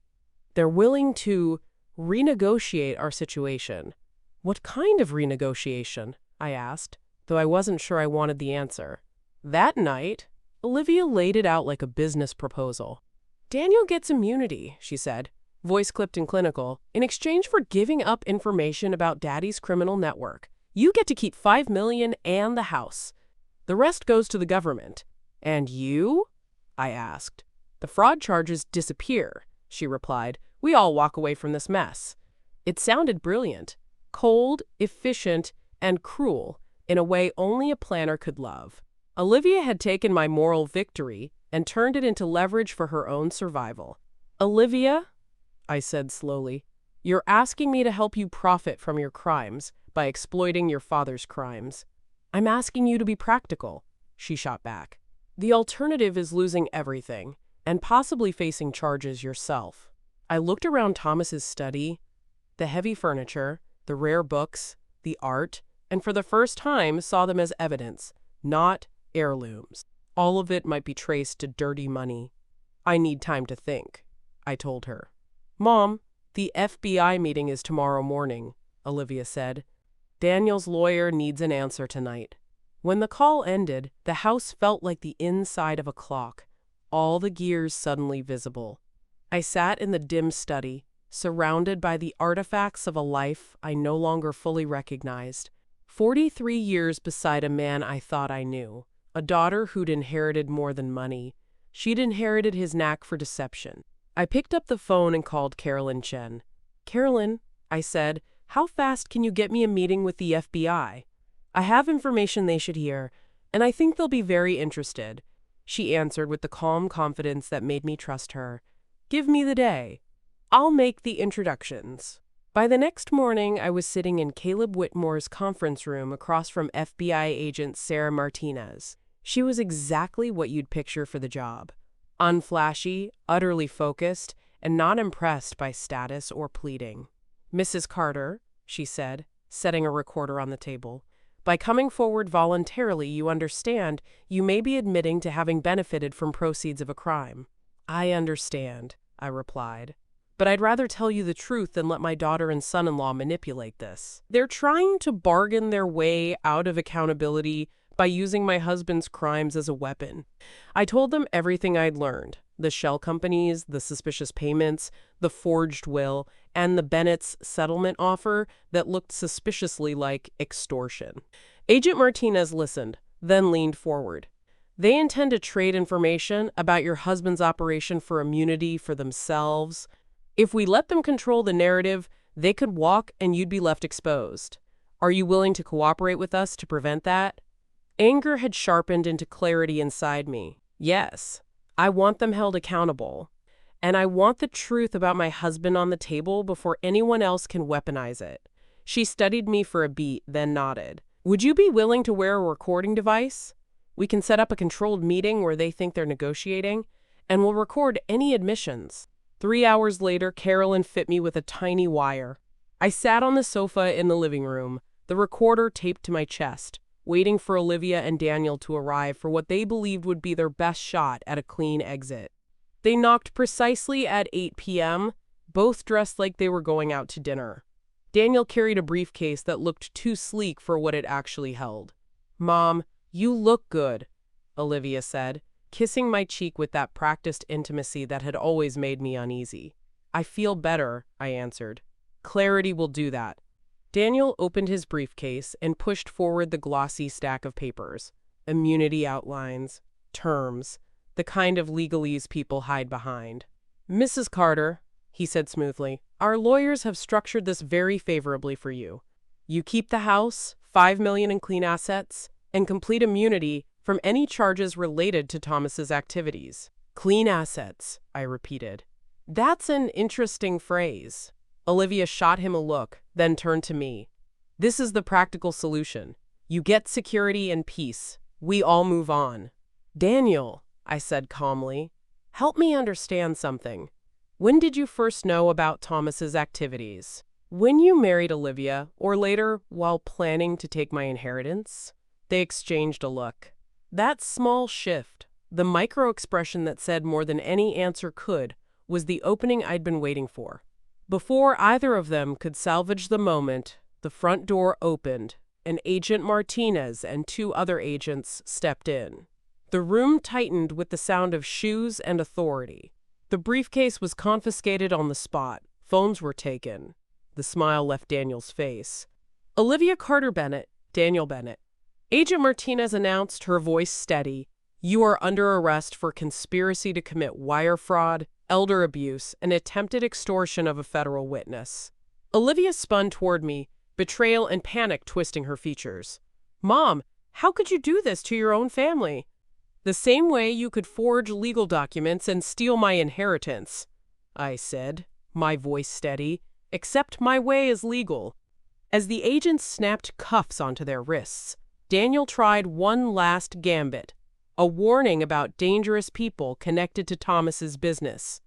They're willing to renegotiate our situation. What kind of renegotiation? I asked, though I wasn't sure I wanted the answer. That night, Olivia laid it out like a business proposal. Daniel gets immunity, she said, voice clipped and clinical, in exchange for giving up information about Daddy's criminal network. You get to keep $5 million and the house. The rest goes to the government. And you? I asked. The fraud charges disappear, she replied. We all walk away from this mess. It sounded brilliant, cold, efficient, and cruel, in a way only a planner could love. Olivia had taken my moral victory and turned it into leverage for her own survival. Olivia, I said slowly, you're asking me to help you profit from your crimes by exploiting your father's crimes. I'm asking you to be practical, she shot back. The alternative is losing everything and possibly facing charges yourself. I looked around Thomas's study, the heavy furniture, the rare books, the art, and for the first time saw them as evidence, not heirlooms. All of it might be traced to dirty money. I need time to think, I told her. Mom, the FBI meeting is tomorrow morning, Olivia said. Daniel's lawyer needs an answer tonight. When the call ended, the house felt like the inside of a clock, all the gears suddenly visible. I sat in the dim study, surrounded by the artifacts of a life I no longer fully recognized. 43 years beside a man I thought I knew, a daughter who'd inherited more than money. She'd inherited his knack for deception. I picked up the phone and called Carolyn Chen. Carolyn, I said, how fast can you get me a meeting with the FBI? I have information they should hear, and I think they'll be very interested. She answered with the calm confidence that made me trust her. Give me the day. I'll make the introductions. By the next morning, I was sitting in Caleb Whitmore's conference room across from FBI agent Sarah Martinez. She was exactly what you'd picture for the job. Unflashy, utterly focused, and not impressed by status or pleading. Mrs. Carter, she said, setting a recorder on the table, by coming forward voluntarily, you understand you may be admitting to having benefited from proceeds of a crime. I understand, I replied. But I'd rather tell you the truth than let my daughter and son-in-law manipulate this. They're trying to bargain their way out of accountability by using my husband's crimes as a weapon. I told them everything I'd learned, the shell companies, the suspicious payments, the forged will, and the Bennett's settlement offer that looked suspiciously like extortion. Agent Martinez listened, then leaned forward. They intend to trade information about your husband's operation for immunity for themselves. If we let them control the narrative, they could walk and you'd be left exposed. Are you willing to cooperate with us to prevent that? Anger had sharpened into clarity inside me. Yes, I want them held accountable. And I want the truth about my husband on the table before anyone else can weaponize it. She studied me for a beat, then nodded. Would you be willing to wear a recording device? We can set up a controlled meeting where they think they're negotiating, and we'll record any admissions. 3 hours later, Carolyn fit me with a tiny wire. I sat on the sofa in the living room, the recorder taped to my chest, waiting for Olivia and Daniel to arrive for what they believed would be their best shot at a clean exit. They knocked precisely at 8 p.m., both dressed like they were going out to dinner. Daniel carried a briefcase that looked too sleek for what it actually held. Mom, you look good, Olivia said, kissing my cheek with that practiced intimacy that had always made me uneasy. I feel better, I answered. Clarity will do that. Daniel opened his briefcase and pushed forward the glossy stack of papers. Immunity outlines, terms, the kind of legalese people hide behind. Mrs. Carter, he said smoothly, our lawyers have structured this very favorably for you. You keep the house, $5 million in clean assets, and complete immunity from any charges related to Thomas's activities. Clean assets, I repeated. That's an interesting phrase. Olivia shot him a look, then turned to me. This is the practical solution. You get security and peace. We all move on. Daniel, I said calmly, help me understand something. When did you first know about Thomas's activities? When you married Olivia, or later, while planning to take my inheritance? They exchanged a look. That small shift, the micro-expression that said more than any answer could, was the opening I'd been waiting for. Before either of them could salvage the moment, the front door opened, and Agent Martinez and two other agents stepped in. The room tightened with the sound of shoes and authority. The briefcase was confiscated on the spot. Phones were taken. The smile left Daniel's face. Olivia Carter Bennett, Daniel Bennett. Agent Martinez announced, her voice steady. You are under arrest for conspiracy to commit wire fraud, elder abuse, and attempted extortion of a federal witness. Olivia spun toward me, betrayal and panic twisting her features. Mom, how could you do this to your own family? The same way you could forge legal documents and steal my inheritance, I said, my voice steady, except my way is legal. As the agents snapped cuffs onto their wrists, Daniel tried one last gambit, a warning about dangerous people connected to Thomas's business.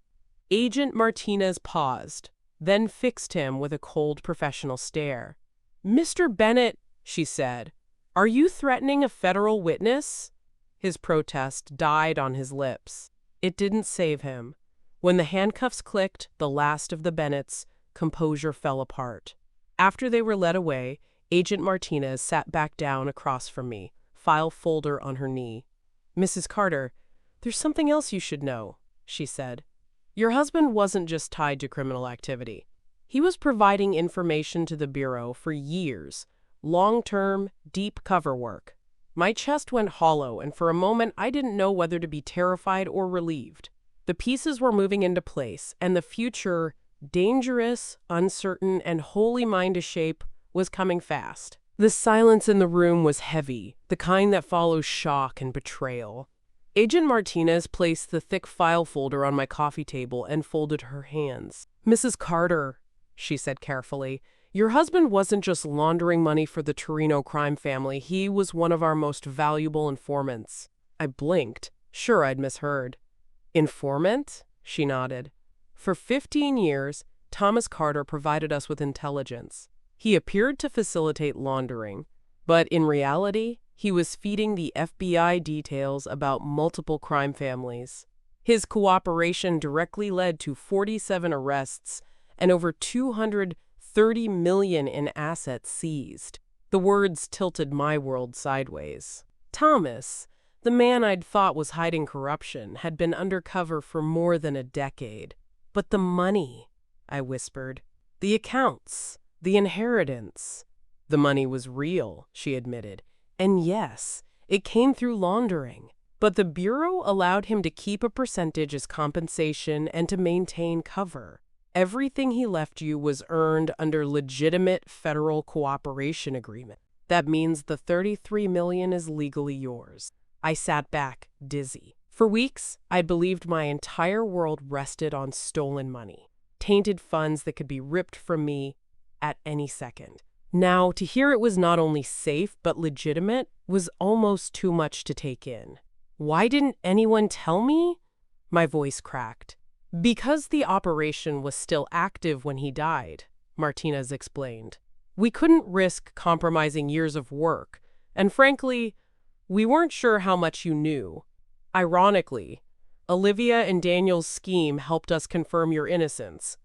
Agent Martinez paused, then fixed him with a cold professional stare. Mr. Bennett, she said, are you threatening a federal witness? His protest died on his lips. It didn't save him. When the handcuffs clicked, the last of the Bennetts' composure fell apart. After they were led away, Agent Martinez sat back down across from me, file folder on her knee. Mrs. Carter, there's something else you should know, she said. Your husband wasn't just tied to criminal activity. He was providing information to the Bureau for years, long-term, deep cover work. My chest went hollow, and for a moment I didn't know whether to be terrified or relieved. The pieces were moving into place, and the future, dangerous, uncertain, and wholly mine to shape, was coming fast. The silence in the room was heavy, the kind that follows shock and betrayal. Agent Martinez placed the thick file folder on my coffee table and folded her hands. Mrs. Carter, she said carefully, your husband wasn't just laundering money for the Torino crime family, he was one of our most valuable informants. I blinked. Sure, I'd misheard. Informant? She nodded. For 15 years, Thomas Carter provided us with intelligence. He appeared to facilitate laundering, but in reality, he was feeding the FBI details about multiple crime families. His cooperation directly led to 47 arrests and over $230 million in assets seized. The words tilted my world sideways. Thomas, the man I'd thought was hiding corruption, had been undercover for more than a decade. But the money, I whispered. The accounts, the inheritance. The money was real, she admitted. And yes, it came through laundering. But the Bureau allowed him to keep a percentage as compensation and to maintain cover. Everything he left you was earned under legitimate federal cooperation agreement. That means the $33 million is legally yours. I sat back, dizzy. For weeks, I believed my entire world rested on stolen money, tainted funds that could be ripped from me at any second. Now, to hear it was not only safe but legitimate was almost too much to take in. Why didn't anyone tell me? My voice cracked. Because the operation was still active when he died, Martinez explained. We couldn't risk compromising years of work, and frankly, we weren't sure how much you knew. Ironically, Olivia and Daniel's scheme helped us confirm your innocence.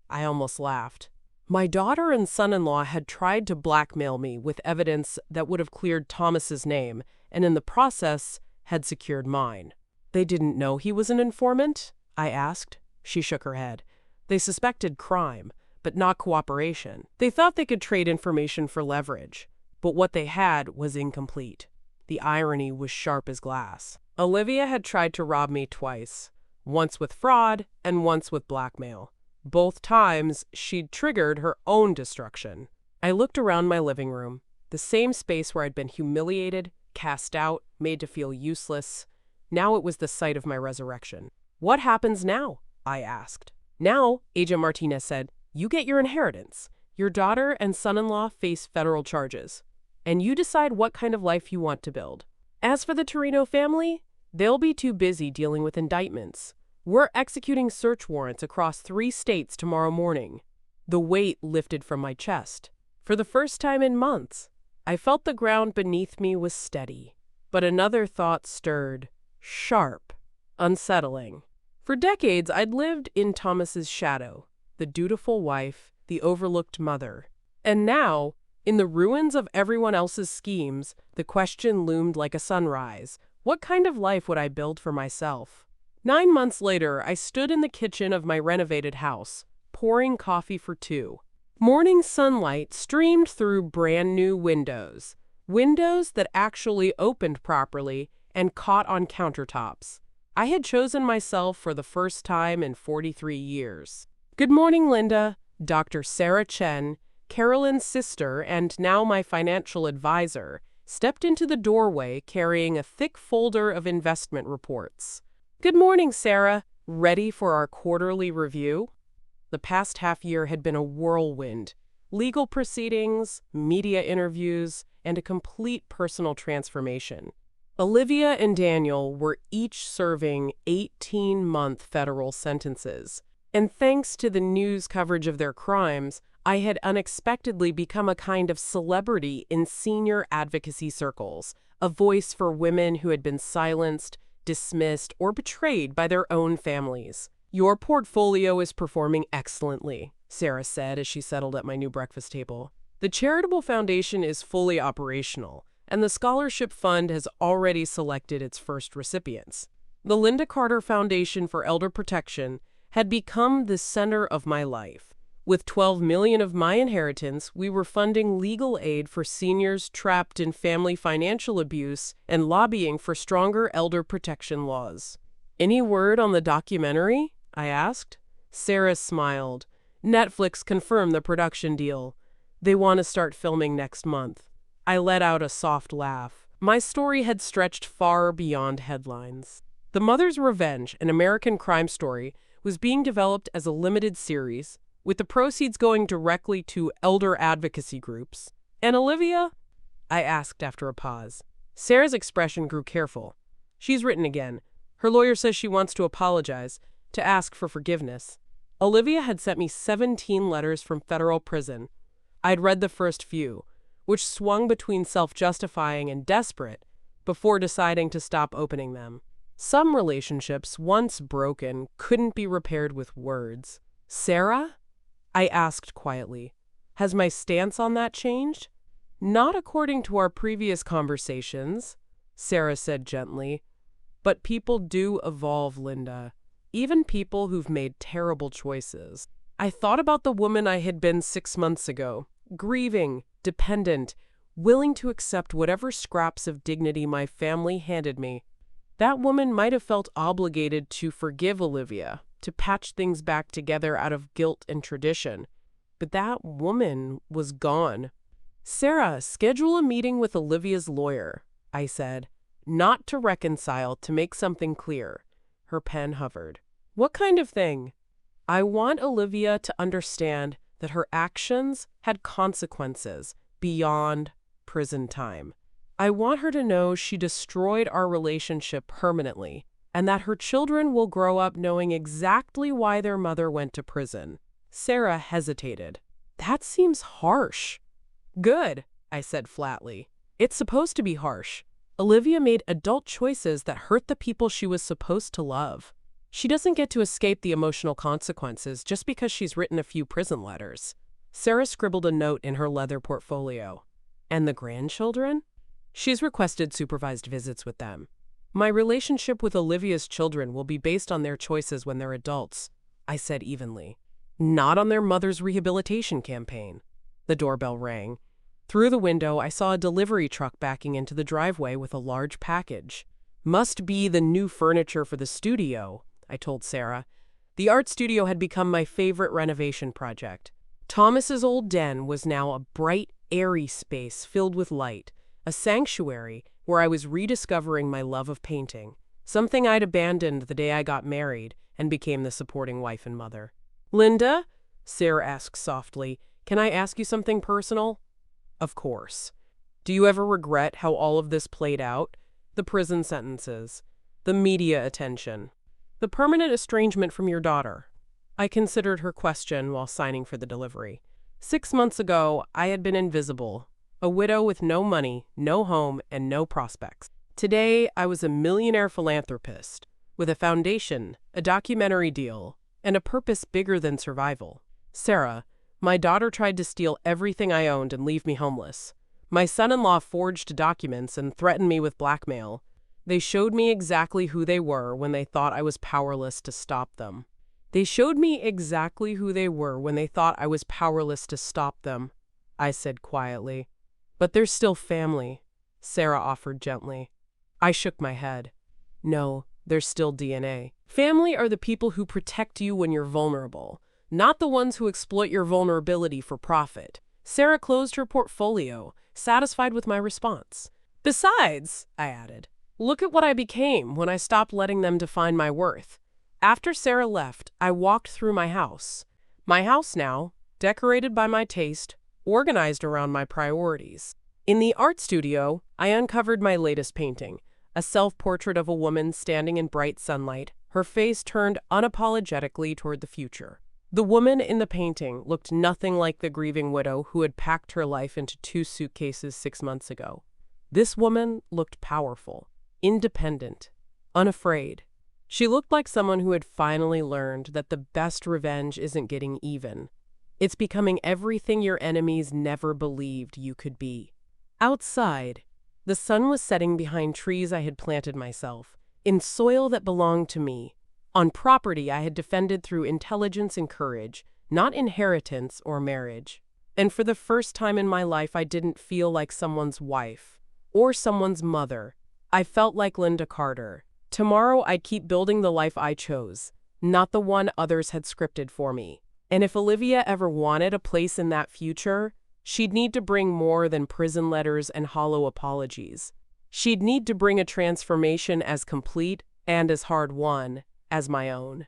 I almost laughed. My daughter and son-in-law had tried to blackmail me with evidence that would have cleared Thomas's name, and in the process had secured mine. They didn't know he was an informant? I asked. She shook her head. They suspected crime, but not cooperation. They thought they could trade information for leverage, but what they had was incomplete. The irony was sharp as glass. Olivia had tried to rob me twice, once with fraud and once with blackmail. Both times, she'd triggered her own destruction. I looked around my living room, the same space where I'd been humiliated, cast out, made to feel useless. Now it was the site of my resurrection. What happens now? I asked. Now, Agent Martinez said, You get your inheritance. Your daughter and son-in-law face federal charges. And you decide what kind of life you want to build. As for the Torino family, they'll be too busy dealing with indictments. We're executing search warrants across 3 states tomorrow morning. The weight lifted from my chest. For the first time in months, I felt the ground beneath me was steady. But another thought stirred, sharp, unsettling. For decades, I'd lived in Thomas's shadow, the dutiful wife, the overlooked mother. And now, in the ruins of everyone else's schemes, the question loomed like a sunrise. What kind of life would I build for myself? 9 months later, I stood in the kitchen of my renovated house, pouring coffee for 2. Morning sunlight streamed through brand new windows that actually opened properly and caught on countertops. I had chosen myself for the first time in 43 years. Good morning, Linda. Dr. Sarah Chen, Carolyn's sister and now my financial advisor, stepped into the doorway carrying a thick folder of investment reports. Good morning, Sarah. Ready for our quarterly review? The past half year had been a whirlwind. Legal proceedings, media interviews, and a complete personal transformation. Olivia and Daniel were each serving 18-month federal sentences. And thanks to the news coverage of their crimes, I had unexpectedly become a kind of celebrity in senior advocacy circles, a voice for women who had been silenced, dismissed, or betrayed by their own families. Your portfolio is performing excellently, Sarah said as she settled at my new breakfast table. The charitable foundation is fully operational, and the scholarship fund has already selected its first recipients. The Linda Carter Foundation for Elder Protection had become the center of my life. With $12 million of my inheritance, we were funding legal aid for seniors trapped in family financial abuse and lobbying for stronger elder protection laws. Any word on the documentary? I asked. Sarah smiled. Netflix confirmed the production deal. They want to start filming next month. I let out a soft laugh. My story had stretched far beyond headlines. The Mother's Revenge, an American crime story, was being developed as a limited series, with the proceeds going directly to elder advocacy groups. And Olivia? I asked after a pause. Sarah's expression grew careful. She's written again. Her lawyer says she wants to apologize, to ask for forgiveness. Olivia had sent me 17 letters from federal prison. I'd read the first few, which swung between self-justifying and desperate, before deciding to stop opening them. Some relationships, once broken, couldn't be repaired with words. Sarah? I asked quietly. Has my stance on that changed? Not according to our previous conversations, Sarah said gently. But people do evolve, Linda. Even people who've made terrible choices. I thought about the woman I had been 6 months ago, grieving, dependent, willing to accept whatever scraps of dignity my family handed me. That woman might have felt obligated to forgive Olivia, to patch things back together out of guilt and tradition. But that woman was gone. Sarah, schedule a meeting with Olivia's lawyer, I said. Not to reconcile, to make something clear. Her pen hovered. What kind of thing? I want Olivia to understand that her actions had consequences beyond prison time. I want her to know she destroyed our relationship permanently, and that her children will grow up knowing exactly why their mother went to prison. Sarah hesitated. That seems harsh. Good, I said flatly. It's supposed to be harsh. Olivia made adult choices that hurt the people she was supposed to love. She doesn't get to escape the emotional consequences just because she's written a few prison letters. Sarah scribbled a note in her leather portfolio. And the grandchildren? She's requested supervised visits with them. My relationship with Olivia's children will be based on their choices when they're adults, I said evenly. Not on their mother's rehabilitation campaign. The doorbell rang. Through the window, I saw a delivery truck backing into the driveway with a large package. Must be the new furniture for the studio, I told Sarah. The art studio had become my favorite renovation project. Thomas's old den was now a bright, airy space filled with light, a sanctuary where I was rediscovering my love of painting, something I'd abandoned the day I got married and became the supporting wife and mother. Linda, Sarah asked softly. Can I ask you something personal? Of course. Do you ever regret how all of this played out? The prison sentences, the media attention, the permanent estrangement from your daughter. I considered her question while signing for the delivery. 6 months ago, I had been invisible, a widow with no money, no home, and no prospects. Today, I was a millionaire philanthropist with a foundation, a documentary deal, and a purpose bigger than survival. Sarah, my daughter tried to steal everything I owned and leave me homeless. My son-in-law forged documents and threatened me with blackmail. They showed me exactly who they were when they thought I was powerless to stop them. I said quietly. But they're still family, Sarah offered gently. I shook my head. No, there's still DNA. Family are the people who protect you when you're vulnerable, not the ones who exploit your vulnerability for profit. Sarah closed her portfolio, satisfied with my response. Besides, I added, look at what I became when I stopped letting them define my worth. After Sarah left, I walked through my house. My house now, decorated by my taste, organized around my priorities. In the art studio, I uncovered my latest painting, a self-portrait of a woman standing in bright sunlight, her face turned unapologetically toward the future. The woman in the painting looked nothing like the grieving widow who had packed her life into 2 suitcases 6 months ago. This woman looked powerful, independent, unafraid. She looked like someone who had finally learned that the best revenge isn't getting even. It's becoming everything your enemies never believed you could be. Outside, the sun was setting behind trees I had planted myself, in soil that belonged to me, on property I had defended through intelligence and courage, not inheritance or marriage. And for the first time in my life, I didn't feel like someone's wife or someone's mother. I felt like Linda Carter. Tomorrow I'd keep building the life I chose, not the one others had scripted for me. And if Olivia ever wanted a place in that future, she'd need to bring more than prison letters and hollow apologies. She'd need to bring a transformation as complete and as hard-won as my own.